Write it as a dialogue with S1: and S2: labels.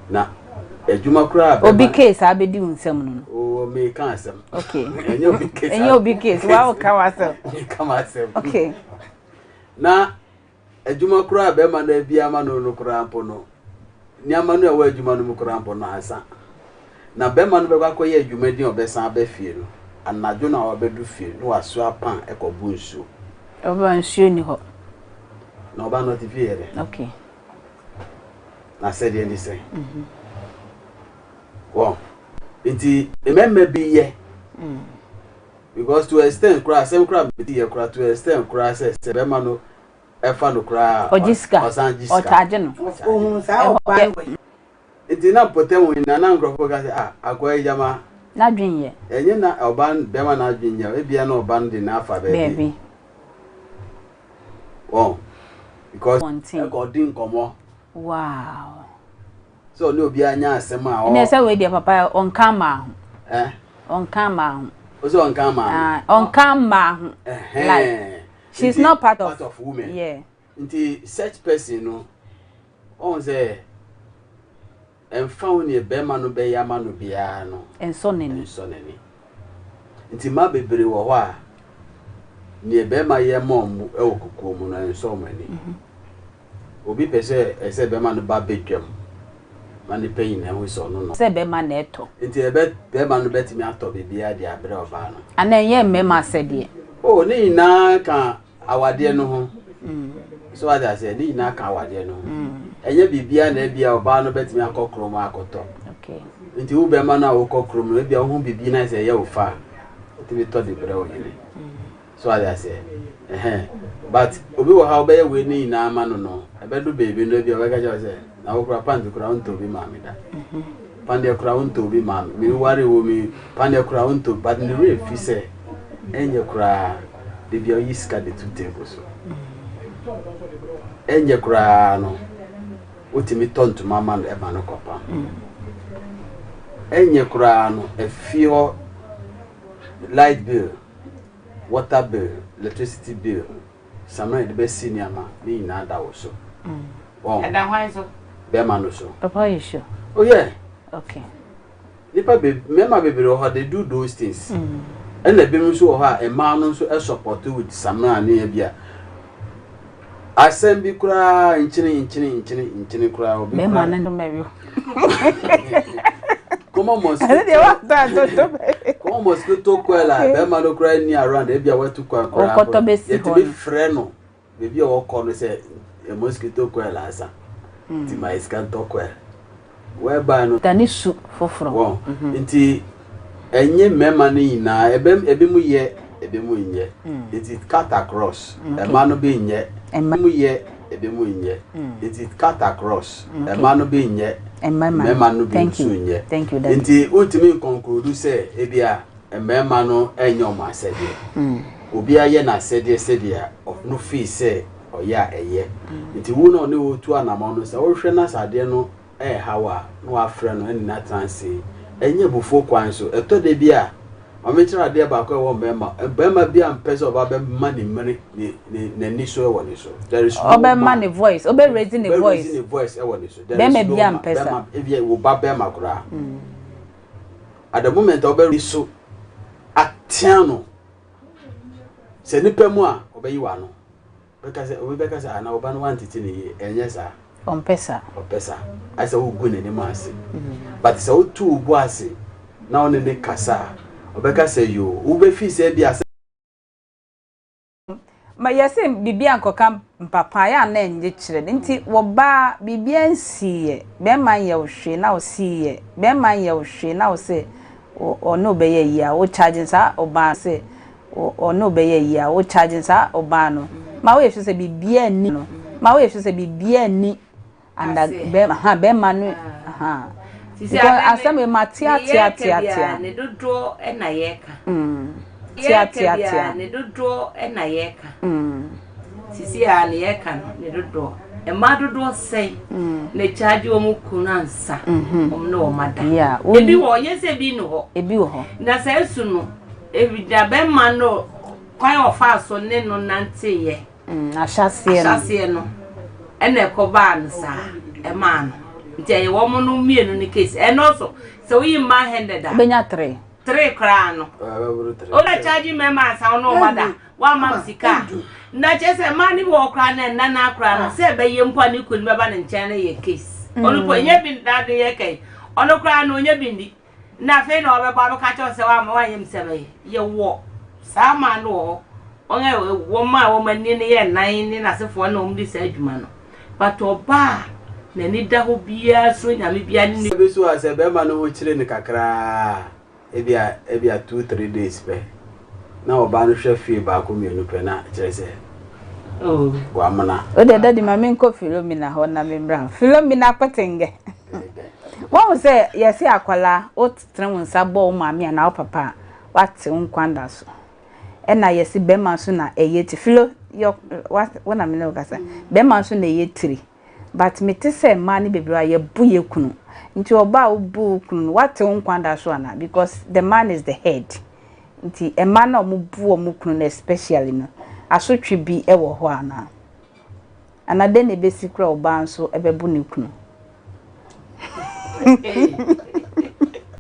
S1: na adwuma kura
S2: obi case abedi unsem no
S1: o me kan asem
S2: okay
S1: enye
S2: obi case wa ka wasem
S1: kama asem
S2: okay
S1: na adwuma kura be ma na bia ma no kura mpo no niama no ewa adwuma no kura mpo no asa na be ma no be kwa ye adwuma din obesan ba fie no anadwo na obedu fie no waso apan ekobu nsuo
S2: oba nsuo ni ho
S1: na oba no tifi here
S2: okay
S1: na said ye ni say wow enti ememme bi ye because to extend kura sem kura bi ye kura to extend kura say be ma no efa no kura
S2: ojiska o charge no
S3: ohun sa o ba
S1: enti na potem na na ngrofo ga say akoy jama
S2: na dwen ye
S1: enye na oban be ma na dwen ye e bia na oban de na afa be wow because e go din komo
S2: wow
S1: so no obi anya asem a
S2: o say we dey papa on kama on kama
S1: o so on kama
S2: like she's not part of
S1: women
S2: yeah
S1: nti such person no on say en found e be ma no be ya ma no bia no
S2: enso neni
S1: nti ma bebre wo ho a ni e be ma ye mom e wo kokuo mu no enso mani obi pese ese be ma no ba betwam mani pain na ho so no
S2: se be ma na eto
S1: nti e be ma no betimi ato bibia dia abre oba no
S2: ana ye mmema sede
S1: oh ni na ka awade no ho so what I said ni na ka awade no enye bibia na bia oba no betimi akokrom akoto
S2: okay
S1: nti wo be ma na wo kokrom no bia ho bibi na se ye wo fa ti to de bre o yele so what I said but obi wo ha obe ye we ni na ama no ebedu baby no bia wega jo se na wo kura pandi kura unto bi mami da pandi kura unto bi mami mi wari wo mi pandi kura unto but the way fi se enye kura de bia yiska de tutego so enye kura no otimi tonto mama no eba no kopa enye kura no efio light bill water bill electricity bill samra de be senior ma ni na da wo so
S3: and why so
S1: be ma no so
S2: papa you sure
S1: oh yeah
S2: okay
S1: nipa be mema bebere ho they do those things and the be so ho a ma no so e support with samra na bia asem bi kura nchini kura obi
S2: be ma na ndo merio
S1: como mosquito kwela be ma no kura ni around e bia wetu kwa kura
S2: okoto be si ho
S1: be freno be bia wo ko no say e mosquito kwela asa ti ma iskanto kwela whereby no
S2: tani su foforo
S1: nti enye mema ni na ebe mu ye ebe mu nye it cut across e ma no be nye mu ye ebe mu nye it cut across e ma no be nye mema no be su nye
S2: thank you daddy
S1: nti ultimate conclude say ebia mema no enye o ma sede obi aye na sede of no fee say oya eye nti wo no ne wo tu anama no say wo hwe na sade no hawa no afre no eni na transi enye bufo kwan so eto de bia o me kira de ba ko wo bema bia mpese oba be mani mani ne ni so e woni so there is no
S2: obe mani voice obe raising the voice
S1: e woni so
S2: there is no bia mpese
S1: e wo ba be makura at the moment obe so atiano se ni pemu a obe yiwa no beka se ana oba no wantiti ni enye sa
S2: Ompesa.
S1: I say who go ne masi. But say who tu bu ase. Na one ne kasa. Obeka say yo, who be fi say bia say.
S2: Ma yese bibia nkoka mpapa ya na enje kire. Nti wo ba bibia nsiye. Be man ye ohwe na osiye. Be man ye ohwe na ose ono be ye ya wo charging sa oba say ono be ye ya wo charging sa oba no. Ma wo ye say bibia ni no. Ma wo ye say bibia ni and be manu
S3: sisi
S2: asem matia
S3: ne dodo na yeka
S2: tia
S3: ne dodo na yeka sisi a ne yeka ne dodo e ma dodo sei ne charge o mu kunansa no o mada ebi wo yese bi no ho
S2: ebi wo ho
S3: na sai su no ebi da be ma no kwan ofa so ne no nante ye
S2: ahase
S3: no ene ko ba nsa e ma no nti ye wo mo no mienu ni case and also so we man handed that
S2: benya 3
S3: kra no o na charge me ma sa no mada wa mam sika na chese ma ni wo kra na na kra no se be ye mpo ni kunu be ba ne nchen na ye case onu po nya bi da de ye kai onu kra no nya bi ndi na fe na obe ba ka cho se wa ma wa yim se be ye wo sa ma no onye wo ma ni ye nan ni na sefo na om di sa adwuma no but oba na ni da ho bia so nya me bia ni
S1: be so ase be ma no wo chire ni kakra ebia 2-3 days pe na oba no hwe fie ba ko mienu pe na kire se wa mana
S2: o de daddy ma me nko Philomena ho na me bra Philomena kwetenge wọ́n say yesi akwala o tren nsa bo ma me na o papa wate nkwanda so e na yesi be ma so na eyeti Philo yo what na me no kasa be ma so na eyetiri but me te say ma ni bebra ye bu ye kunu nti oba obu kunu wate nkwanda so ana because the man is the head nti e ma na omu bu omu kunu na especially no asotwe bi e wo ho ana anade na be sikra oba nso e be bu ne kunu